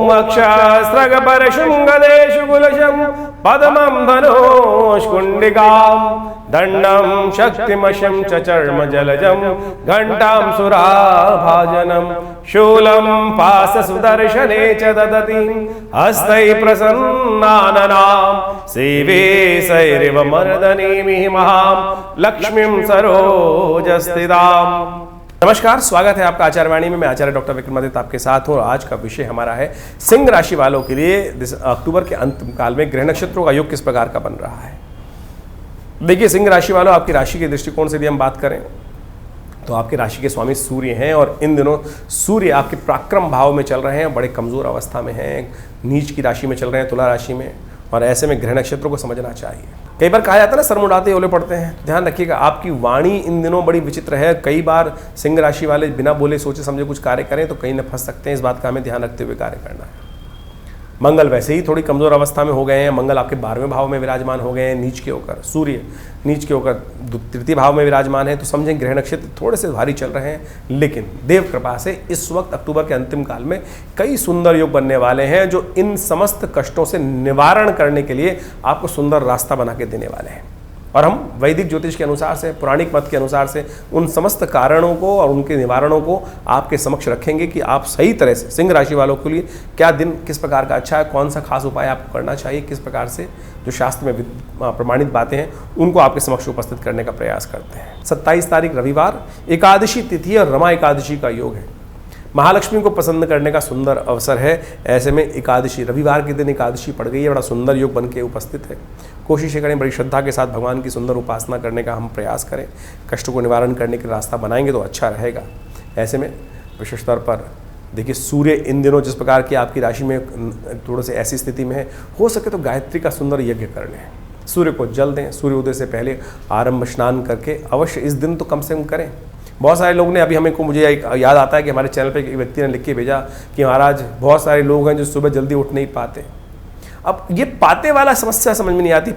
ओम अक्षस्रगपरशुंगदेशु कुलशं पद्मं धनुष्कुण्डिकां दण्डं शक्तिमशं च चर्म जलजं घण्टां सुराभाजनं शूलं पाशसुदर्शने च ददति हस्तैः प्रसन्नाननां सेवे सैरिव मर्दनीमिः महां लक्ष्मीं सरोजस्थिताम्। नमस्कार, स्वागत है आपका आचार्य वाणी में। मैं आचार्य डॉक्टर विक्रमादित्य आपके साथ हूँ और आज का विषय हमारा है सिंह राशि वालों के लिए अक्टूबर के अंत काल में ग्रह नक्षत्रों का योग किस प्रकार का बन रहा है। देखिए, सिंह राशि वालों, आपकी राशि के दृष्टिकोण से यदि हम बात करें तो आपकी राशि के स्वामी सूर्य हैं और इन दिनों सूर्य आपके पराक्रम भाव में चल रहे हैं, बड़े कमजोर अवस्था में हैं, नीच की राशि में चल रहे हैं, तुला राशि में। और ऐसे में ग्रह नक्षत्रों को समझना चाहिए। कई बार कहा जाता है ना, सर मुंडाते ओले पड़ते हैं। ध्यान रखिएगा, आपकी वाणी इन दिनों बड़ी विचित्र है। कई बार सिंह राशि वाले बिना बोले सोचे समझे कुछ कार्य करें तो कहीं न फंस सकते हैं। इस बात का हमें ध्यान रखते हुए कार्य करना है। मंगल वैसे ही थोड़ी कमजोर अवस्था में हो गए हैं। मंगल आपके 12वें भाव में विराजमान हो गए हैं नीच के होकर। सूर्य नीच के होकर तृतीय भाव में विराजमान है, तो समझें ग्रह नक्षत्र थोड़े से भारी चल रहे हैं। लेकिन देव कृपा से इस वक्त अक्टूबर के अंतिम काल में कई सुंदर योग बनने वाले हैं जो इन समस्त कष्टों से निवारण करने के लिए आपको सुंदर रास्ता बना के देने वाले हैं। और हम वैदिक ज्योतिष के अनुसार से, पौराणिक मत के अनुसार से उन समस्त कारणों को और उनके निवारणों को आपके समक्ष रखेंगे कि आप सही तरह से सिंह राशि वालों के लिए क्या दिन किस प्रकार का अच्छा है, कौन सा खास उपाय आपको करना चाहिए, किस प्रकार से जो शास्त्र में प्रमाणित बातें हैं उनको आपके समक्ष उपस्थित करने का प्रयास करते हैं। 27 तारीख रविवार एकादशी तिथि और रमा एकादशी का योग है। महालक्ष्मी को पसंद करने का सुंदर अवसर है। ऐसे में एकादशी, रविवार के दिन एकादशी पड़ गई है, बड़ा सुंदर योग बन के उपस्थित है। कोशिश करें बड़ी श्रद्धा के साथ भगवान की सुंदर उपासना करने का हम प्रयास करें। कष्ट को निवारण करने का रास्ता बनाएंगे तो अच्छा रहेगा। ऐसे में विशेष तौर पर देखिए, सूर्य इन दिनों जिस प्रकार की आपकी राशि में थोड़े से ऐसी स्थिति में है, हो सके तो गायत्री का सुंदर यज्ञ कर लें। सूर्य को जल दें। सूर्योदय से पहले आरंभ स्नान करके अवश्य इस दिन तो कम से कम करें। बहुत सारे लोग ने अभी मुझे याद आता है कि हमारे चैनल पे एक व्यक्ति ने लिख के भेजा कि महाराज बहुत सारे लोग हैं जो सुबह जल्दी उठ नहीं पाते। अब ये पाते वाला समस्या समझ में नहीं आती।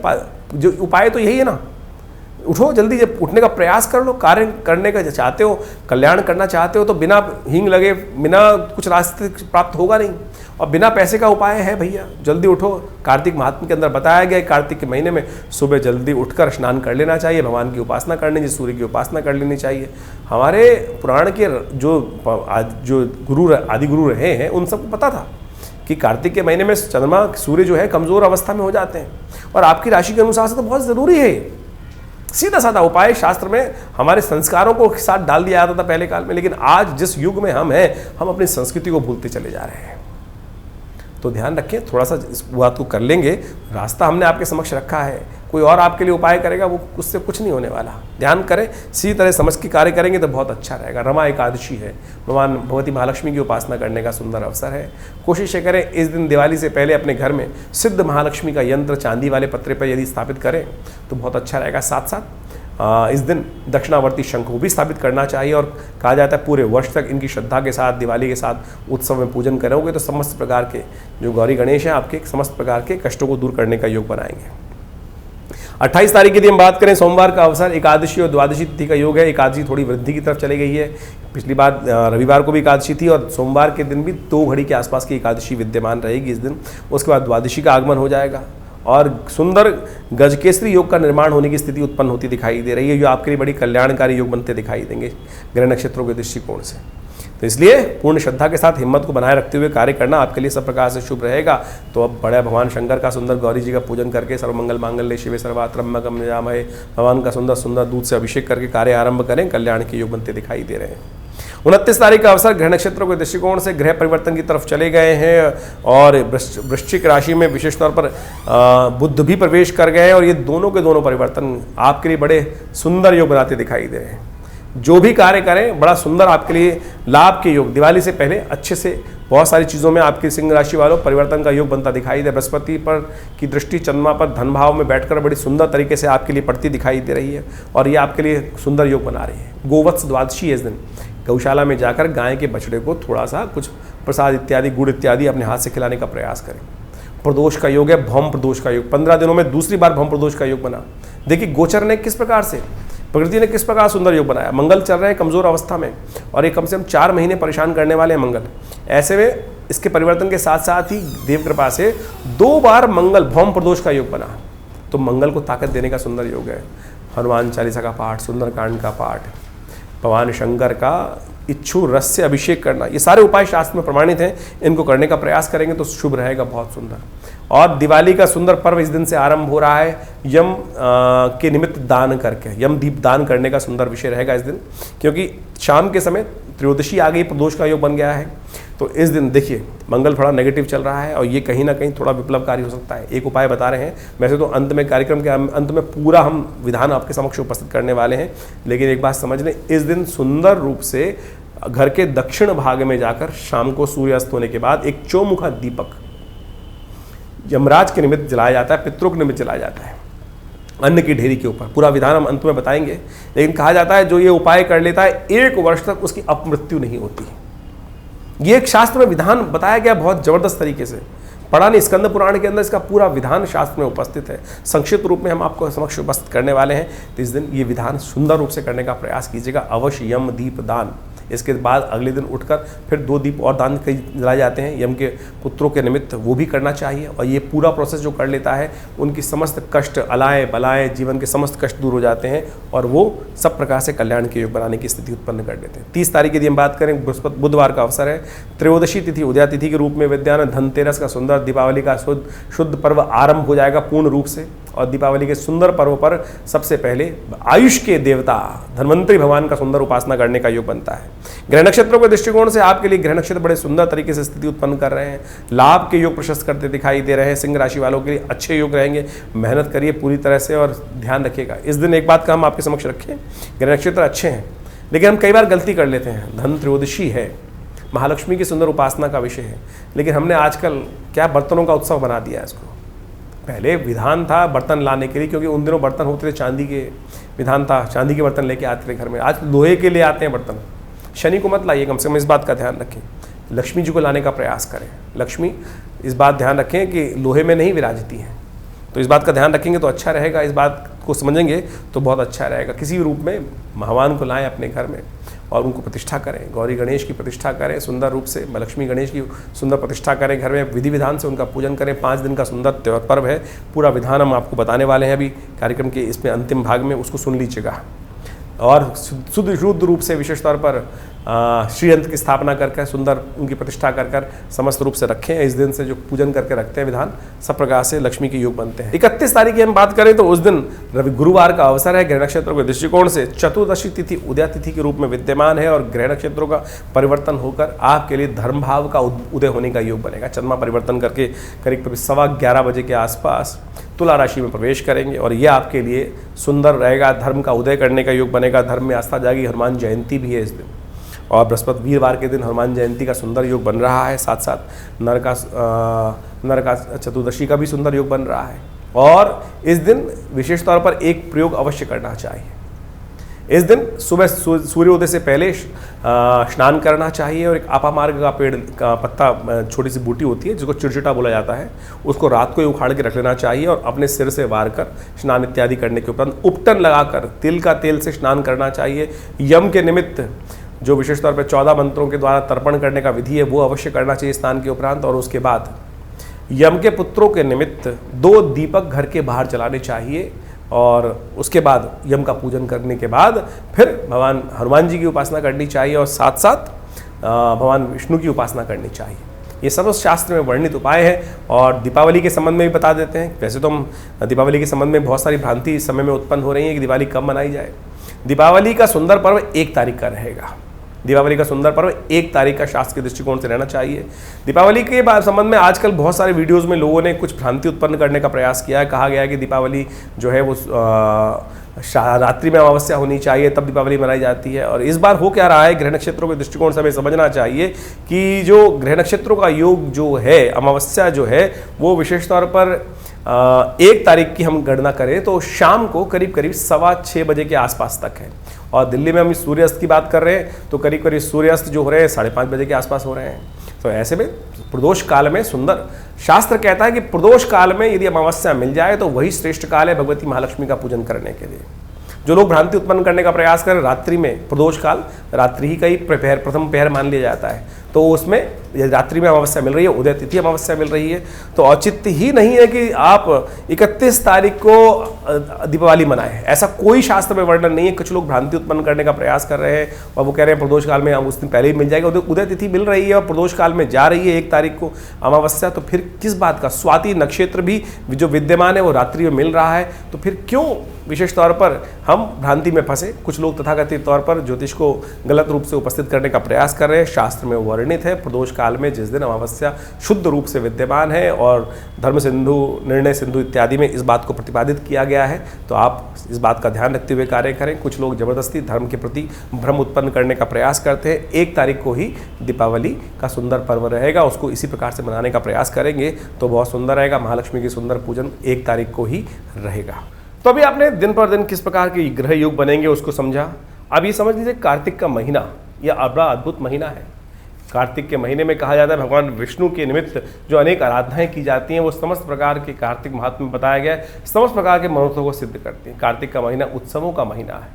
जो उपाय तो यही है ना, उठो जल्दी, जब उठने का प्रयास कर लो। कार्य करने का चाहते हो, कल्याण करना चाहते हो तो बिना हींग लगे, बिना कुछ रास्ते प्राप्त होगा नहीं। और बिना पैसे का उपाय है भैया, जल्दी उठो। कार्तिक महात्म्य के अंदर बताया गया, कार्तिक के महीने में सुबह जल्दी उठकर स्नान कर लेना चाहिए, भगवान की उपासना करनी चाहिए, सूर्य की उपासना कर लेनी चाहिए। हमारे पुराण के जो गुरु आदि गुरु रहे हैं उन सबको पता था कि कार्तिक के महीने में चंद्रमा सूर्य जो है कमजोर अवस्था में हो जाते हैं। और आपकी राशि के अनुसार से तो बहुत ज़रूरी है। सीधा साधा उपाय शास्त्र में हमारे संस्कारों को साथ डाल दिया जाता था पहले काल में। लेकिन आज जिस युग में हम हैं, हम अपनी संस्कृति को भूलते चले जा रहे हैं। तो ध्यान रखें, थोड़ा सा इस बात को कर लेंगे। रास्ता हमने आपके समक्ष रखा है, कोई और आपके लिए उपाय करेगा वो उससे कुछ नहीं होने वाला। ध्यान करें, सीधी तरह समझ के कार्य करेंगे तो बहुत अच्छा रहेगा। रमा एकादशी है, भगवान भगवती महालक्ष्मी की उपासना करने का सुंदर अवसर है। कोशिश करें इस दिन दिवाली से पहले अपने घर में सिद्ध महालक्ष्मी का यंत्र चांदी वाले पत्रे पर यदि स्थापित करें तो बहुत अच्छा रहेगा। साथ साथ इस दिन दक्षिणावर्ती शंख को भी स्थापित करना चाहिए। और कहा जाता है पूरे वर्ष तक इनकी श्रद्धा के साथ, दिवाली के साथ उत्सव में पूजन करोगे तो समस्त प्रकार के जो गौरी गणेश हैं आपके समस्त प्रकार के कष्टों को दूर करने का योग बनाएंगे। 28 तारीख की हम बात करें, सोमवार का अवसर, एकादशी और द्वादशी तिथि का योग है। एकादशी थोड़ी वृद्धि की तरफ चली गई है। पिछली बार रविवार को भी एकादशी थी और सोमवार के दिन भी 2 घड़ी के आसपास की एकादशी विद्यमान रहेगी इस दिन। उसके बाद द्वादशी का आगमन हो जाएगा और सुंदर गजकेसरी योग का निर्माण होने की स्थिति उत्पन्न होती दिखाई दे रही है, जो आपके लिए बड़ी कल्याणकारी योग बनते दिखाई देंगे ग्रह नक्षत्रों के दृष्टिकोण से। तो इसलिए पूर्ण श्रद्धा के साथ हिम्मत को बनाए रखते हुए कार्य करना आपके लिए सब प्रकार से शुभ रहेगा। तो अब बड़े भगवान शंकर का सुंदर गौरी जी का पूजन करके सर्वमंगल मांगल्ये शिवे सर्वात्रम्यकं यजामहे, भगवान का सुंदर सुंदर दूध से अभिषेक करके कार्य आरंभ करें। कल्याण के योग बनते दिखाई दे रहे हैं। 29 तारीख का अवसर, ग्रह नक्षत्रों के दृष्टिकोण से ग्रह परिवर्तन की तरफ चले गए हैं और वृश्चिक राशि में विशेष तौर पर बुध भी प्रवेश कर गए हैं। और ये दोनों के दोनों परिवर्तन आपके लिए बड़े सुंदर योग बनाते दिखाई दे रहे हैं। जो भी कार्य करें बड़ा सुंदर आपके लिए लाभ के योग, दिवाली से पहले अच्छे से बहुत सारी चीज़ों में आपकी सिंह राशि वालों परिवर्तन का योग बनता दिखाई दे। बृहस्पति पर की दृष्टि चंद्रमा पर धन भाव में बैठकर बड़ी सुंदर तरीके से आपके लिए पड़ती दिखाई दे रही है और ये आपके लिए सुंदर योग बना रही है। गोवत्स द्वादशी है इस दिन। गौशाला में जाकर गाय के बछड़े को थोड़ा सा कुछ प्रसाद इत्यादि, गुड़ इत्यादि अपने हाथ से खिलाने का प्रयास करें। प्रदोष का योग है, भौम प्रदोष का योग। 15 दिनों में दूसरी बार भौम प्रदोष का योग बना। देखिए गोचर ने किस प्रकार से, प्रकृति ने किस प्रकार सुंदर योग बनाया। मंगल चल रहे हैं कमजोर अवस्था में और ये कम से कम 4 महीने परेशान करने वाले हैं मंगल। ऐसे में इसके परिवर्तन के साथ साथ ही देव कृपा से 2 बार मंगल भौम प्रदोष का योग बना, तो मंगल को ताकत देने का सुंदर योग है। हनुमान चालीसा का पाठ, सुंदरकांड का पाठ, भगवान शंकर का इच्छु रस से अभिषेक करना, ये सारे उपाय शास्त्र में प्रमाणित हैं। इनको करने का प्रयास करेंगे तो शुभ रहेगा, बहुत सुंदर। और दिवाली का सुंदर पर्व इस दिन से आरंभ हो रहा है। यम के निमित्त दान करके, यम दीप दान करने का सुंदर विषय रहेगा इस दिन, क्योंकि शाम के समय त्रयोदशी आ गई, प्रदोष का योग बन गया है। तो इस दिन देखिए मंगल थोड़ा नेगेटिव चल रहा है और ये कहीं ना कहीं थोड़ा विप्लवकारी हो सकता है। एक उपाय बता रहे हैं, वैसे तो अंत में कार्यक्रम के अंत में पूरा हम विधान आपके समक्ष उपस्थित करने वाले हैं, लेकिन एक बात समझ लें, इस दिन सुंदर रूप से घर के दक्षिण भाग में जाकर शाम को सूर्यास्त होने के बाद एक चौमुखा दीपक यमराज के निमित्त जलाया जाता है, पितरों के निमित्त जलाया जाता है, अन्न की ढेरी के ऊपर। पूरा विधान हम अंत में बताएंगे, लेकिन कहा जाता है जो ये उपाय कर लेता है 1 वर्ष तक उसकी अपमृत्यु नहीं होती। ये एक शास्त्र में विधान बताया गया बहुत जबरदस्त तरीके से, पढ़ा नहीं, स्कंद पुराण के अंदर इसका पूरा विधान शास्त्र में उपस्थित है। संक्षिप्त रूप में हम आपको समक्ष उपस्थित करने वाले हैं। तो इस दिन ये विधान सुंदर रूप से करने का प्रयास कीजिएगा अवश्य। यम दीप दान, इसके बाद अगले दिन उठकर फिर 2 दीप और दान जलाए जाते हैं यम के पुत्रों के निमित्त, वो भी करना चाहिए। और ये पूरा प्रोसेस जो कर लेता है उनकी समस्त कष्ट, अलाए बलाए, जीवन के समस्त कष्ट दूर हो जाते हैं और वो सब प्रकार से कल्याण के योग बनाने की स्थिति उत्पन्न कर देते हैं। 30 तारीख यदि हम बात करें, बृहस्पति बुधवार का अवसर है। त्रयोदशी तिथि उदया तिथि के रूप में विद्यमान, धनतेरस का सुंदर, दीपावली का शुद्ध पर्व आरंभ हो जाएगा पूर्ण रूप से। और दीपावली के सुंदर पर्व पर सबसे पहले आयुष के देवता धन्वंतरी भगवान का सुंदर उपासना करने का योग बनता है। ग्रह नक्षत्रों के दृष्टिकोण से आपके लिए ग्रह नक्षत्र बड़े सुंदर तरीके से स्थिति उत्पन्न कर रहे हैं, लाभ के योग प्रशस्त करते दिखाई दे रहे हैं। सिंह राशि वालों के लिए अच्छे योग रहेंगे, मेहनत करिए पूरी तरह से और ध्यान रखिएगा। इस दिन एक बात का हम आपके समक्ष रखें, ग्रह नक्षत्र अच्छे हैं, लेकिन हम कई बार गलती कर लेते हैं। धन त्रयोदशी है, महालक्ष्मी की सुंदर उपासना का विषय है, लेकिन हमने आजकल क्या बर्तनों का उत्सव बना दिया है इसको। पहले विधान था बर्तन लाने के लिए, क्योंकि उन दिनों बर्तन होते थे चांदी के, विधान था चांदी के बर्तन लेके आते थे घर में। आज लोहे के लिए आते हैं बर्तन। शनि को मत लाइए, कम से कम इस बात का ध्यान रखें। लक्ष्मी जी को लाने का प्रयास करें। लक्ष्मी इस बात ध्यान रखें कि लोहे में नहीं विराजती हैं, तो इस बात का ध्यान रखेंगे तो अच्छा रहेगा। इस बात को समझेंगे तो बहुत अच्छा रहेगा। किसी भी रूप में भगवान को लाएं अपने घर में और उनको प्रतिष्ठा करें। गौरी गणेश की प्रतिष्ठा करें सुंदर रूप से, लक्ष्मी गणेश की सुंदर प्रतिष्ठा करें घर में, विधि विधान से उनका पूजन करें। 5 दिन का सुंदर त्योहार पर्व है, पूरा विधान हम आपको बताने वाले हैं अभी कार्यक्रम के इसमें अंतिम भाग में, उसको सुन लीजिएगा। और शुद्ध रूप से विशेष तौर पर श्रीयंत्र की स्थापना करके सुंदर उनकी प्रतिष्ठा कर समस्त रूप से रखें। इस दिन से जो पूजन करके रखते हैं विधान, सब प्रकार से लक्ष्मी के योग बनते हैं। 31 तारीख की हम बात करें तो उस दिन रवि गुरुवार का अवसर है। ग्रह नक्षत्रों के दृष्टिकोण से चतुर्दशी तिथि उदया तिथि के रूप में विद्यमान है और ग्रह नक्षत्रों का परिवर्तन होकर आपके लिए धर्म भाव का उदय होने का योग बनेगा। चंद्रमा परिवर्तन करके करीब 11:15 बजे के आसपास तुला राशि में प्रवेश करेंगे और ये आपके लिए सुंदर रहेगा। धर्म का उदय करने का योग बनेगा, धर्म में आस्था जागी। हनुमान जयंती भी है इस दिन और बृहस्पति वीरवार के दिन हनुमान जयंती का सुंदर योग बन रहा है। साथ साथ नरका चतुर्दशी का भी सुंदर योग बन रहा है। और इस दिन विशेष तौर पर एक प्रयोग अवश्य करना चाहिए। इस दिन सुबह सूर्योदय से पहले स्नान करना चाहिए और एक आपामार्ग का पेड़ का पत्ता, छोटी सी बूटी होती है जिसको चिड़चिटा बोला जाता है, उसको रात को ही उखाड़ के रख लेना चाहिए और अपने सिर से वार कर स्नान इत्यादि करने के उपरांत उपटन लगाकर तिल का तेल से स्नान करना चाहिए। यम के निमित्त जो विशेष तौर पर 14 मंत्रों के द्वारा तर्पण करने का विधि है वो अवश्य करना चाहिए स्नान के उपरांत। और उसके बाद यम के पुत्रों के निमित्त 2 दीपक घर के बाहर जलाने चाहिए और उसके बाद यम का पूजन करने के बाद फिर भगवान हनुमान जी की उपासना करनी चाहिए और साथ साथ भगवान विष्णु की उपासना करनी चाहिए। ये सब शास्त्र में वर्णित उपाय है। और दीपावली के संबंध में भी बता देते हैं। वैसे तो हम दीपावली के संबंध में बहुत सारी भ्रांति इस समय में उत्पन्न हो रही है कि दिवाली कब मनाई जाए। दीपावली का सुंदर पर्व 1 तारीख का रहेगा। दीपावली का सुंदर पर्व 1 तारीख का शास्त्र के दृष्टिकोण से रहना चाहिए। दीपावली के संबंध में आजकल बहुत सारे वीडियोस में लोगों ने कुछ भ्रांति उत्पन्न करने का प्रयास किया है। कहा गया है कि दीपावली जो है वो रात्रि में अमावस्या होनी चाहिए तब दीपावली मनाई जाती है। और इस बार हो क्या रहा है, ग्रह नक्षत्रों के दृष्टिकोण से हमें समझना चाहिए कि जो ग्रह नक्षत्रों का योग जो है, अमावस्या जो है वो विशेष तौर पर 1 तारीख की हम गणना करें तो शाम को करीब 6:15 बजे के आसपास तक है। और दिल्ली में हम सूर्यास्त की बात कर रहे हैं तो करीब सूर्यास्त जो हो रहे हैं 5:30 बजे के आसपास हो रहे हैं। तो ऐसे में प्रदोष काल में सुंदर शास्त्र कहता है कि प्रदोष काल में यदि अमावस्या मिल जाए तो वही श्रेष्ठ काल है भगवती महालक्ष्मी का पूजन करने के लिए। जो लोग भ्रांति उत्पन्न करने का प्रयास करें रात्रि में, प्रदोष काल रात्रि ही का ही प्रथम पहर मान लिया जाता है, तो उसमें रात्रि में अमावस्या मिल रही है, उदय तिथि अमावस्या मिल रही है, तो औचित्य ही नहीं है कि आप 31 तारीख को दीपावली मनाएं। ऐसा कोई शास्त्र में वर्णन नहीं है। कुछ लोग भ्रांति उत्पन्न करने का प्रयास कर रहे हैं और वो कह रहे हैं प्रदोष काल में उस दिन पहले ही मिल जाएगा। उदय तिथि मिल रही है और प्रदोष काल में जा रही है 1 तारीख को अमावस्या, तो फिर किस बात का? स्वाति नक्षत्र भी जो विद्यमान है वो रात्रि में मिल रहा है, तो फिर क्यों विशेष तौर पर हम भ्रांति में फंसे? कुछ लोग तथाकथित तौर पर ज्योतिष को गलत रूप से उपस्थित करने का प्रयास कर रहे हैं। शास्त्र में वर्णित है प्रदोष काल में जिस दिन अमावस्या शुद्ध रूप से विद्यमान है और धर्म सिंधु, निर्णय सिंधु इत्यादि में इस बात को प्रतिपादित किया गया है, तो आप इस बात का ध्यान रखते हुए कार्य करें। कुछ लोग जबरदस्ती धर्म के प्रति भ्रम उत्पन्न करने का प्रयास करते हैं। 1 तारीख को ही दीपावली का सुंदर पर्व रहेगा, उसको इसी प्रकार से मनाने का प्रयास करेंगे तो बहुत सुंदर रहेगा। महालक्ष्मी की सुंदर पूजन 1 तारीख को ही रहेगा। तो अभी आपने दिन पर दिन किस प्रकार के ग्रह योग बनेंगे उसको समझा। अब ये समझ लीजिए कार्तिक का महीना यह बड़ा अद्भुत महीना है। कार्तिक के महीने में कहा जाता है भगवान विष्णु के निमित्त जो अनेक आराधनाएं की जाती हैं वो समस्त प्रकार के कार्तिक महात्म्य में बताया गया है, समस्त प्रकार के मनोरथों को सिद्ध करती हैं। कार्तिक का महीना उत्सवों का महीना है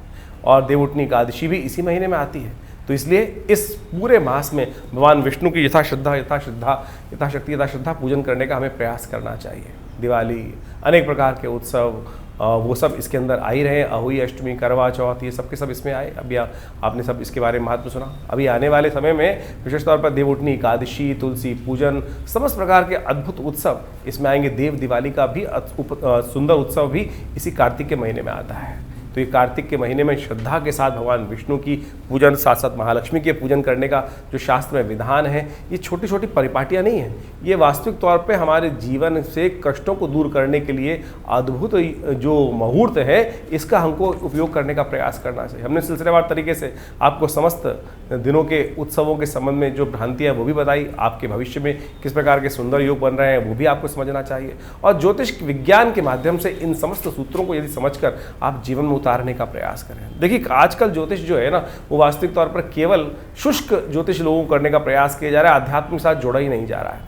और देवउठनी एकादशी भी इसी महीने में आती है, तो इसलिए इस पूरे मास में भगवान विष्णु की यथाशक्ति यथाश्रद्धा पूजन करने का हमें प्रयास करना चाहिए। दिवाली, अनेक प्रकार के उत्सव वो सब इसके अंदर आ ही रहे हैं। अहोई अष्टमी, करवा चौथ, ये सब के सब इसमें आए। अभी आपने सब इसके बारे में महत्व सुना। अभी आने वाले समय में विशेष तौर पर देवउठनी एकादशी, तुलसी पूजन, समस्त प्रकार के अद्भुत उत्सव इसमें आएंगे। देव दिवाली का भी सुंदर उत्सव भी इसी कार्तिक के महीने में आता है। तो ये कार्तिक के महीने में श्रद्धा के साथ भगवान विष्णु की पूजन, साथ साथ महालक्ष्मी के पूजन करने का जो शास्त्र में विधान है, ये छोटी छोटी परिपाटियाँ नहीं हैं, ये वास्तविक तौर पे हमारे जीवन से कष्टों को दूर करने के लिए अद्भुत जो मुहूर्त है, इसका हमको उपयोग करने का प्रयास करना चाहिए। हमने सिलसिलेवार तरीके से आपको समस्त दिनों के उत्सवों के संबंध में जो भ्रांतियाँ वो भी बताई, आपके भविष्य में किस प्रकार के सुंदर योग बन रहे हैं वो भी आपको समझना चाहिए। और ज्योतिष विज्ञान के माध्यम से इन समस्त सूत्रों को यदि समझकर आप जीवन में उतारने का प्रयास करें। देखिए आजकल ज्योतिष जो है ना, वो वास्तविक तौर पर केवल शुष्क ज्योतिष लोगों को करने का प्रयास किया जा रहा है, आध्यात्म के साथ जोड़ा ही नहीं जा रहा है।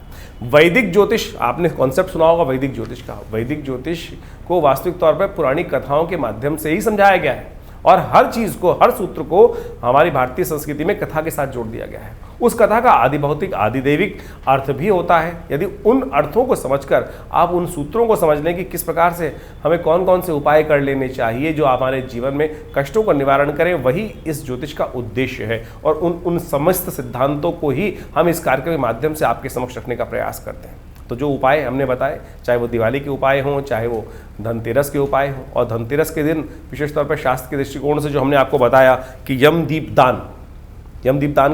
वैदिक ज्योतिष, आपने कॉन्सेप्ट सुना होगा वैदिक ज्योतिष का। वैदिक ज्योतिष को वास्तविक तौर पर पुरानी कथाओं के माध्यम से ही समझाया गया है और हर चीज को, हर सूत्र को हमारी भारतीय संस्कृति में कथा के साथ जोड़ दिया गया है। उस कथा का आदि भौतिक, आदि दैविक अर्थ भी होता है। यदि उन अर्थों को समझकर आप उन सूत्रों को समझ लें कि किस प्रकार से हमें कौन कौन से उपाय कर लेने चाहिए जो हमारे जीवन में कष्टों का निवारण करें, वही इस ज्योतिष का उद्देश्य है। और उन समस्त सिद्धांतों को ही हम इस कार्यक्रम के माध्यम से आपके समक्ष रखने का प्रयास करते हैं। तो जो उपाय हमने बताए, चाहे वो दिवाली के उपाय हों, चाहे वो धनतेरस के उपाय हों, और धनतेरस के दिन विशेष तौर पर शास्त्र के दृष्टिकोण से जो हमने आपको बताया कि यमदीपदान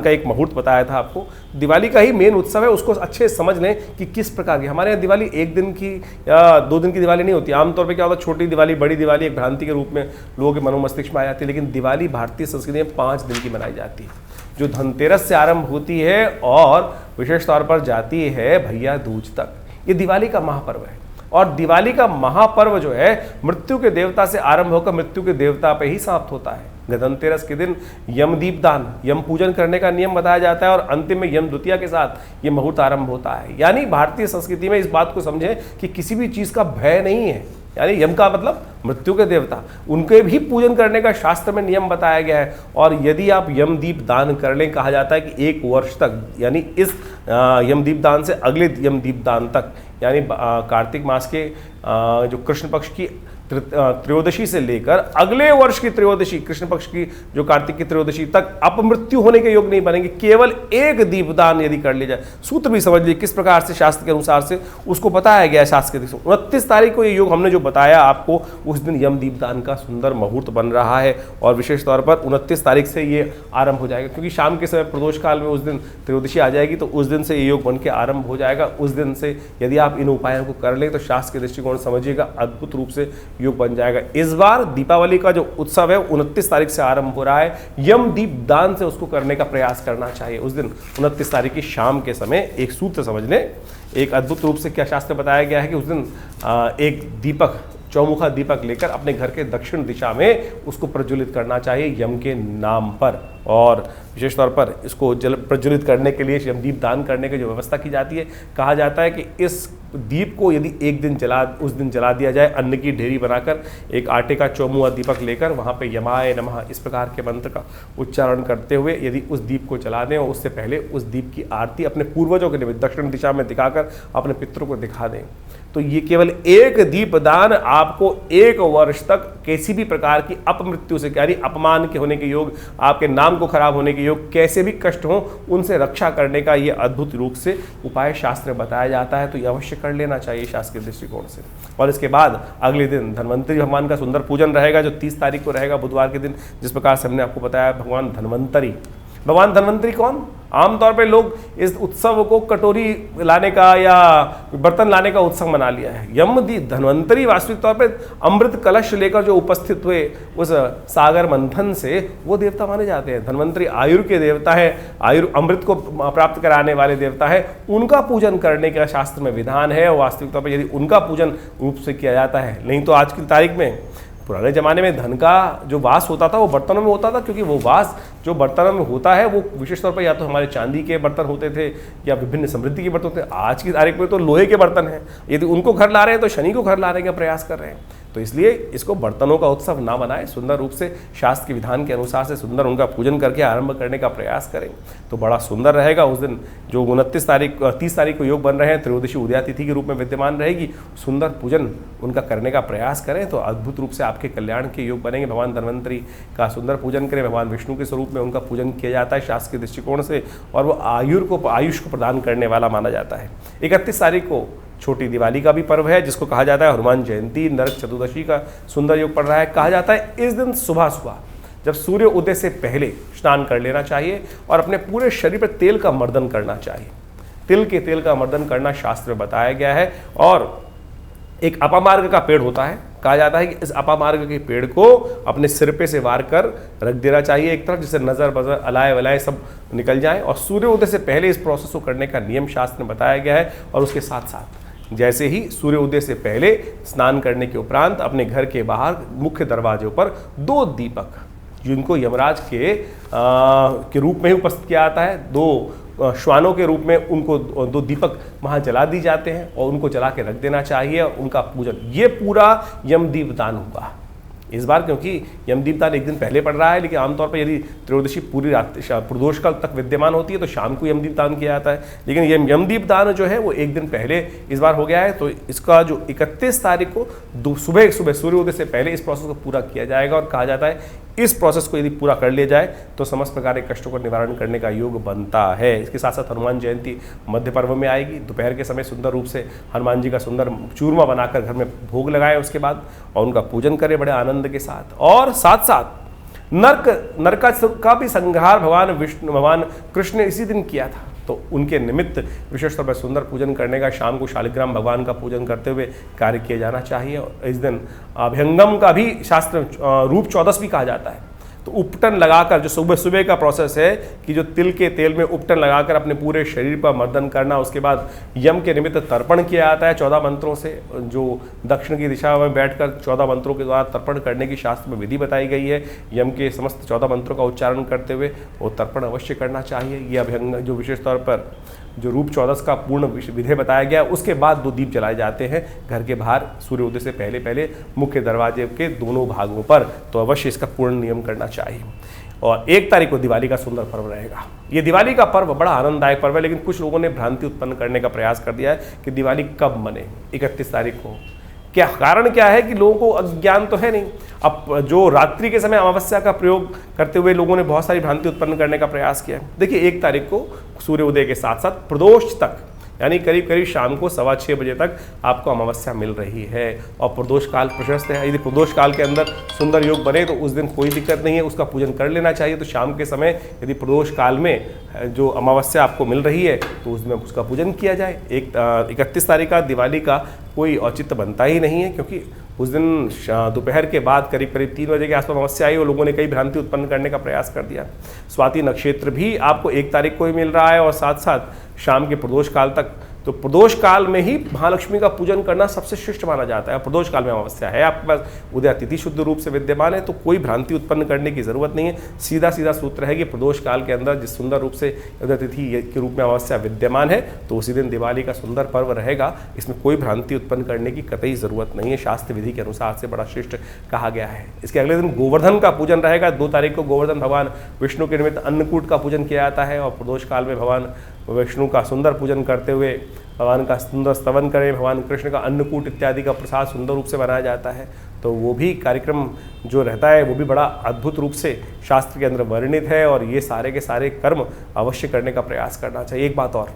का एक मुहूर्त बताया था आपको। दिवाली का ही मेन उत्सव है, उसको अच्छे समझ लें कि किस प्रकार की हमारे यहाँ दिवाली 1 दिन की या 2 दिन की दिवाली नहीं होती। आमतौर पे क्या होता है, छोटी दिवाली, बड़ी दिवाली एक भ्रांति के रूप में लोगों के मनोमस्तिष्क में आ जाती है, लेकिन दिवाली भारतीय संस्कृति में 5 दिन की मनाई जाती है, जो धनतेरस से आरंभ होती है और विशेष तौर पर जाती है भैया दूज तक। ये दिवाली का महापर्व है और दिवाली का महापर्व जो है मृत्यु के देवता से आरंभ होकर मृत्यु के देवता पे ही समाप्त होता है। धनतेरस के दिन यमदीपदान, यम पूजन करने का नियम बताया जाता है और अंतिम में यम द्वितीया के साथ ये मुहूर्त आरंभ होता है। यानी भारतीय संस्कृति में इस बात को समझें कि किसी भी चीज का भय नहीं है। यानी यम का मतलब मृत्यु के देवता, उनके भी पूजन करने का शास्त्र में नियम बताया गया है। और यदि आप यमदीप दान कर लें, कहा जाता है कि 1 वर्ष तक, यानी इस यमदीप दान से अगले यमदीप दान तक, यानी कार्तिक मास के जो कृष्ण पक्ष की त्रयोदशी से लेकर अगले वर्ष की त्रयोदशी, कृष्ण पक्ष की जो कार्तिक की त्रयोदशी तक अपमृत्यु होने के योग नहीं बनेंगे। केवल 1 दीपदान यदि कर लिया जाए, सूत्र भी समझ लीजिए किस प्रकार से शास्त्र के अनुसार से उसको बताया गया है। शास्त्र के 29 तारीख को ये योग हमने जो बताया आपको, उस दिन यम दीपदान का सुंदर मुहूर्त बन रहा है और विशेष तौर पर 29 तारीख से ये आरंभ हो जाएगा, क्योंकि शाम के समय प्रदोष काल में उस दिन त्रयोदशी आ जाएगी, तो उस दिन से ये योग बन के आरंभ हो जाएगा। उस दिन से यदि आप इन उपायों को कर लें तो शास्त्र के दृष्टिकोण समझिएगा अद्भुत रूप से योग बन जाएगा। इस बार दीपावली का जो उत्सव है 29 तारीख से आरंभ हो रहा है। यम दीप दान से उसको करने का प्रयास करना चाहिए। उस दिन 29 तारीख की शाम के समय एक सूत्र समझ लें, एक अद्भुत रूप से क्या शास्त्र बताया गया है कि उस दिन एक दीपक चौमुखा दीपक लेकर अपने घर के दक्षिण दिशा में उसको प्रज्वलित करना चाहिए यम के नाम पर। और विशेष तौर पर इसको जल प्रज्वलित करने के लिए यमदीप दान करने की जो व्यवस्था की जाती है, कहा जाता है कि इस दीप को यदि एक दिन उस दिन जला दिया जाए, अन्न की ढेरी बनाकर एक आटे का चौमुखा दीपक लेकर वहाँ पे यमाय नमः इस प्रकार के मंत्र का उच्चारण करते हुए यदि उस दीप को जला दें और उससे पहले उस दीप की आरती अपने पूर्वजों के निमित्त दक्षिण दिशा में दिखाकर अपने पितरों को दिखा दें, तो ये केवल एक दीपदान आपको 1 वर्ष तक किसी भी प्रकार की अपमृत्यु से, यानी अपमान के होने के योग, आपके नाम को खराब होने के योग, कैसे भी कष्ट हो उनसे रक्षा करने का ये अद्भुत रूप से उपाय शास्त्र में बताया जाता है। तो ये अवश्य कर लेना चाहिए शास्त्रीय दृष्टिकोण से। और इसके बाद अगले दिन धन्वंतरी भगवान का सुंदर पूजन रहेगा, जो 30 तारीख को रहेगा बुधवार के दिन। जिस प्रकार से हमने आपको बताया भगवान धन्वंतरी कौन? आमतौर पे लोग इस उत्सव को कटोरी लाने का या बर्तन लाने का उत्सव मना लिया है। धन्वंतरी वास्तविक तौर पे अमृत कलश लेकर जो उपस्थित हुए उस सागर मंथन से वो देवता माने जाते हैं। धन्वंतरी आयुर के देवता है, अमृत को प्राप्त कराने वाले देवता है, उनका पूजन करने का शास्त्र में विधान है। और वास्तविक तौर पर यदि उनका पूजन रूप से किया जाता है, नहीं तो आज की तारीख में, पुराने ज़माने में धन का जो वास होता था वो बर्तनों में होता था, क्योंकि वो वास जो बर्तनों में होता है वो विशेष तौर पर या तो हमारे चांदी के बर्तन होते थे या विभिन्न समृद्धि के बर्तन होते थे। आज की तारीख में तो लोहे के बर्तन हैं। यदि उनको घर ला रहे हैं तो शनि को घर लाने का प्रयास कर रहे हैं। तो इसलिए इसको बर्तनों का उत्सव ना बनाएं, सुंदर रूप से शास्त्र के विधान के अनुसार से सुंदर उनका पूजन करके आरंभ करने का प्रयास करें तो बड़ा सुंदर रहेगा। उस दिन जो 30 तारीख को योग बन रहे हैं, त्रयोदशी उदया तिथि के रूप में विद्यमान रहेगी, सुंदर पूजन उनका करने का प्रयास करें तो अद्भुत रूप से आपके कल्याण के योग बनेंगे। भगवान धन्वंतरी का सुंदर पूजन करें, भगवान विष्णु के स्वरूप में उनका पूजन किया जाता है शास्त्र के दृष्टिकोण से, और वो आयुष को प्रदान करने वाला माना जाता है। 31 तारीख को छोटी दिवाली का भी पर्व है, जिसको कहा जाता है हनुमान जयंती। नरक चतुर्दशी का सुंदर योग पड़ रहा है। कहा जाता है इस दिन सुबह सुबह जब सूर्य उदय से पहले स्नान कर लेना चाहिए और अपने पूरे शरीर पर तेल का मर्दन करना चाहिए। तिल के तेल का मर्दन करना शास्त्र में बताया गया है। और एक अपामार्ग का पेड़ होता है, कहा जाता है कि इस अपामार्ग के पेड़ को अपने सिर पे से वार कर रख देना चाहिए एक तरफ, जिससे नज़र बजर अलाय वलाय सब निकल जाए। और सूर्य उदय से पहले इस प्रोसेस को करने का नियम शास्त्र में बताया गया है। और उसके साथ साथ जैसे ही सूर्य उदय से पहले स्नान करने के उपरांत अपने घर के बाहर मुख्य दरवाजे पर 2 दीपक, जिनको यमराज के रूप में ही उपस्थित किया जाता है, 2 श्वानों के रूप में उनको 2 दीपक वहाँ जला दी जाते हैं और उनको जला के रख देना चाहिए। और उनका पूजन, ये पूरा यमदीप दान होगा इस बार, क्योंकि यमदीप दान एक दिन पहले पड़ रहा है। लेकिन आमतौर पर यदि त्रयोदशी पूरी रात प्रदोष काल तक विद्यमान होती है तो शाम को यमदीप दान किया जाता है। लेकिन ये यमदीप दान जो है वो एक दिन पहले इस बार हो गया है। तो इसका जो 31 तारीख को सुबह सूर्योदय से पहले इस प्रोसेस को पूरा किया जाएगा। और कहा जाता है इस प्रोसेस को यदि पूरा कर लिया जाए तो समस्त प्रकार के कष्टों का निवारण करने का योग बनता है। इसके साथ साथ हनुमान जयंती मध्य पर्व में आएगी। दोपहर के समय सुंदर रूप से हनुमान जी का सुंदर चूरमा बनाकर घर में भोग लगाए उसके बाद, और उनका पूजन करें बड़े आनंद के साथ। और साथ साथ नरक का भी संहार भगवान कृष्ण ने इसी दिन किया था। तो उनके निमित्त विशेष तौर पर सुंदर पूजन करने का, शाम को शालिग्राम भगवान का पूजन करते हुए कार्य किया जाना चाहिए। और इस दिन अभ्यंगम का भी शास्त्र रूप 14 भी कहा जाता है। तो उपटन लगाकर, जो सुबह सुबह का प्रोसेस है कि जो तिल के तेल में उपटन लगाकर अपने पूरे शरीर पर मर्दन करना, उसके बाद यम के निमित्त तर्पण किया जाता है 14 मंत्रों से, जो दक्षिण की दिशा में बैठकर 14 मंत्रों के द्वारा तर्पण करने की शास्त्र में विधि बताई गई है। यम के समस्त 14 मंत्रों का उच्चारण करते हुए वो तर्पण अवश्य करना चाहिए। ये अभ्यंग जो विशेष तौर पर जो रूप 14 का पूर्ण विधेय बताया गया, उसके बाद 2 दीप जलाए जाते हैं घर के बाहर सूर्योदय से पहले मुख्य दरवाजे के दोनों भागों पर। तो अवश्य इसका पूर्ण नियम करना चाहिए। और 1 तारीख को दिवाली का सुंदर पर्व रहेगा। ये दिवाली का पर्व बड़ा आनंददायक पर्व है, लेकिन कुछ लोगों ने भ्रांति उत्पन्न करने का प्रयास कर दिया है कि दिवाली कब मने, 31 तारीख को। क्या कारण क्या है कि लोगों को अज्ञान तो है नहीं। अब जो रात्रि के समय अमावस्या का प्रयोग करते हुए लोगों ने बहुत सारी भ्रांति उत्पन्न करने का प्रयास किया। देखिए 1 तारीख को सूर्योदय के साथ साथ प्रदोष तक, यानी करीब करीब शाम को 6:15 बजे तक आपको अमावस्या मिल रही है। और प्रदोष काल प्रशस्त है। यदि प्रदोष काल के अंदर सुंदर योग बने तो उस दिन कोई दिक्कत नहीं है, उसका पूजन कर लेना चाहिए। तो शाम के समय यदि प्रदोष काल में जो अमावस्या आपको मिल रही है तो उसमें उसका पूजन किया जाए। 31 तारीख का दिवाली का कोई औचित्य बनता ही नहीं है, क्योंकि उस दिन दोपहर के बाद करीब 3 बजे के आसपास अमावस्या आई और लोगों ने कई भ्रांति उत्पन्न करने का प्रयास कर दिया। स्वाति नक्षत्र भी आपको 1 तारीख को ही मिल रहा है और साथ साथ शाम के प्रदोष काल तक तो प्रदोष काल में ही महालक्ष्मी का पूजन करना सबसे श्रेष्ठ माना जाता है। प्रदोष काल में अमावस्या है, आपके पास उदय तिथि शुद्ध रूप से विद्यमान है, तो कोई भ्रांति उत्पन्न करने की जरूरत नहीं है। सीधा सीधा सूत्र है कि प्रदोष काल के अंदर जिस सुंदर रूप से उदय तिथि के रूप में अमावस्या विद्यमान है, तो उसी दिन दिवाली का सुंदर पर्व रहेगा। इसमें कोई भ्रांति उत्पन्न करने की कतई जरूरत नहीं है, शास्त्र विधि के अनुसार से बड़ा श्रेष्ठ कहा गया है। इसके अगले दिन गोवर्धन का पूजन रहेगा। 2 तारीख को गोवर्धन भगवान विष्णु के निमित्त अन्नकूट का पूजन किया जाता है, और प्रदोष काल में भगवान विष्णु का सुंदर पूजन करते हुए भगवान का सुंदर स्तवन करें, भगवान कृष्ण का अन्नकूट इत्यादि का प्रसाद सुंदर रूप से बनाया जाता है। तो वो भी कार्यक्रम जो रहता है वो भी बड़ा अद्भुत रूप से शास्त्र के अंदर वर्णित है, और ये सारे के सारे कर्म अवश्य करने का प्रयास करना चाहिए। एक बात और,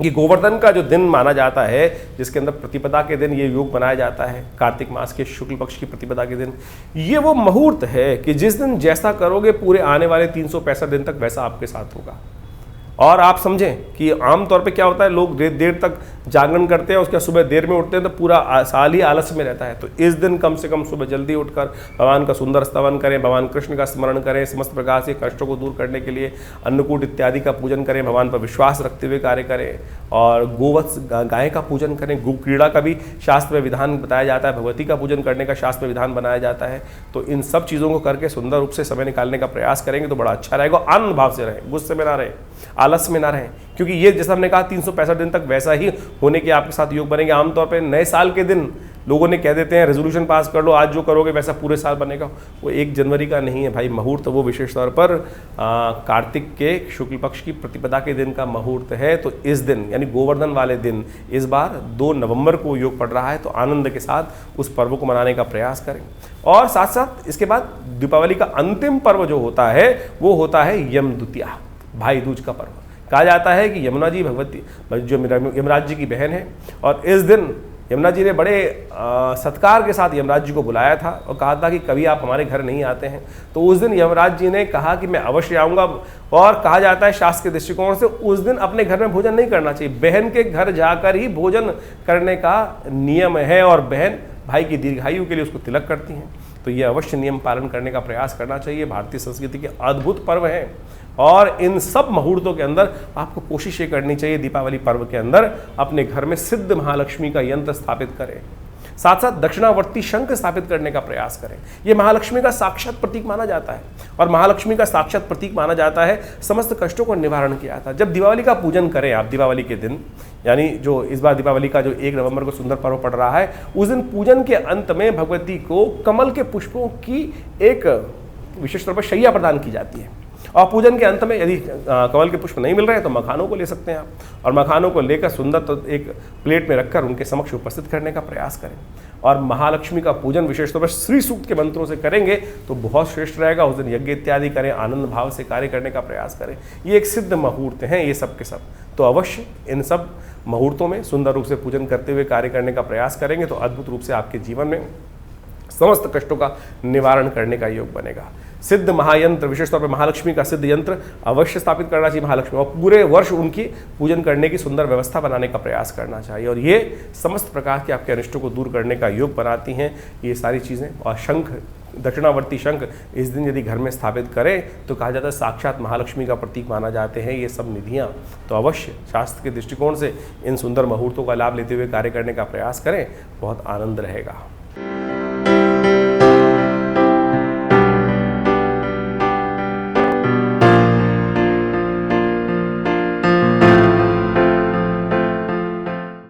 ये गोवर्धन का जो दिन माना जाता है, जिसके अंदर प्रतिपदा के दिन ये योग बनाया जाता है, कार्तिक मास के शुक्ल पक्ष की प्रतिपदा के दिन, ये वो मुहूर्त है कि जिस दिन जैसा करोगे पूरे आने वाले 365 दिन तक वैसा आपके साथ होगा। और आप समझें कि आमतौर पे क्या होता है, लोग देर तक जागरण करते हैं, उसके बाद सुबह देर में उठते हैं, तो पूरा साल ही आलस्य में रहता है। तो इस दिन कम से कम सुबह जल्दी उठकर भगवान का सुंदर स्तवन करें, भगवान कृष्ण का स्मरण करें, समस्त प्रकार से कष्टों को दूर करने के लिए अन्नकूट इत्यादि का पूजन करें, भगवान पर विश्वास रखते हुए कार्य करें, और गोवत्स गाय का पूजन करें। गो क्रीड़ा का भी शास्त्र में विधान बताया जाता है, भगवती का पूजन करने का शास्त्र में विधान बनाया जाता है। तो इन सब चीज़ों को करके सुंदर रूप से समय निकालने का प्रयास करेंगे तो बड़ा अच्छा रहेगा। आनंद भाव से रहें, गुस्से में ना रहें, आलस में ना रहें, क्योंकि ये जैसा हमने कहा 365 दिन तक वैसा ही होने के आपके साथ योग बनेंगे। आमतौर पे नए साल के दिन लोगों ने कह देते हैं रेजोल्यूशन पास कर लो, आज जो करोगे वैसा पूरे साल बनेगा। वो 1 जनवरी का नहीं है भाई, मुहूर्त वो विशेष तौर पर कार्तिक के शुक्ल पक्ष की प्रतिपदा के दिन का मुहूर्त है। तो इस दिन यानी गोवर्धन वाले दिन इस बार 2 नवंबर को योग पड़ रहा है, तो आनंद के साथ उस पर्व को मनाने का प्रयास करें। और साथ साथ इसके बाद दीपावली का अंतिम पर्व जो होता है वो होता है यम द्वितीया, भाई दूज का पर्व। कहा जाता है कि यमुना जी भगवती जो यमराज जी की बहन है, और इस दिन यमुना जी ने बड़े सत्कार के साथ यमराज जी को बुलाया था और कहा था कि कभी आप हमारे घर नहीं आते हैं। तो उस दिन यमराज जी ने कहा कि मैं अवश्य आऊँगा, और कहा जाता है शास्त्र के दृष्टिकोण से उस दिन अपने घर में भोजन नहीं करना चाहिए, बहन के घर जाकर ही भोजन करने का नियम है, और बहन भाई की दीर्घायु के लिए उसको तिलक करती हैं। तो ये अवश्य नियम पालन करने का प्रयास करना चाहिए। भारतीय संस्कृति के अद्भुत पर्व हैं, और इन सब मुहूर्तों के अंदर आपको कोशिश ये करनी चाहिए दीपावली पर्व के अंदर अपने घर में सिद्ध महालक्ष्मी का यंत्र स्थापित करें, साथ साथ दक्षिणावर्ती शंख स्थापित करने का प्रयास करें। ये महालक्ष्मी का साक्षात प्रतीक माना जाता है, और महालक्ष्मी का साक्षात प्रतीक माना जाता है समस्त कष्टों को निवारण किया था। जब दिवाली का पूजन करें आप, दिवाली के दिन यानी जो इस बार दीपावली का जो 1 नवंबर को सुंदर पर्व पड़ रहा है, उस दिन पूजन के अंत में भगवती को कमल के पुष्पों की एक विशेष तौर पर शैया प्रदान की जाती है। और पूजन के अंत में यदि कमल के पुष्प नहीं मिल रहे हैं तो मखानों को ले सकते हैं आप, और मखानों को लेकर सुंदर तो एक प्लेट में रखकर उनके समक्ष उपस्थित करने का प्रयास करें। और महालक्ष्मी का पूजन विशेष तौर पर श्री सूक्त के मंत्रों से करेंगे तो बहुत श्रेष्ठ रहेगा। उस दिन यज्ञ इत्यादि करें, आनंद भाव से कार्य करने का प्रयास करें। ये एक सिद्ध मुहूर्त हैं ये सब के सब, तो अवश्य इन सब मुहूर्तों में सुंदर रूप से पूजन करते हुए कार्य करने का प्रयास करेंगे तो अद्भुत रूप से आपके जीवन में समस्त कष्टों का निवारण करने का योग बनेगा। सिद्ध महायंत्र, विशेष तौर पर महालक्ष्मी का सिद्ध यंत्र अवश्य स्थापित करना चाहिए महालक्ष्मी, और पूरे वर्ष उनकी पूजन करने की सुंदर व्यवस्था बनाने का प्रयास करना चाहिए। और ये समस्त प्रकार के आपके अनिष्टों को दूर करने का योग बनाती हैं ये सारी चीज़ें। और शंख, दक्षिणावर्ती शंख इस दिन यदि घर में स्थापित करें तो कहा जाता है साक्षात महालक्ष्मी का प्रतीक माना जाते हैं ये सब निधियाँ। तो अवश्य शास्त्र के दृष्टिकोण से इन सुंदर मुहूर्तों का लाभ लेते हुए कार्य करने का प्रयास करें, बहुत आनंद रहेगा।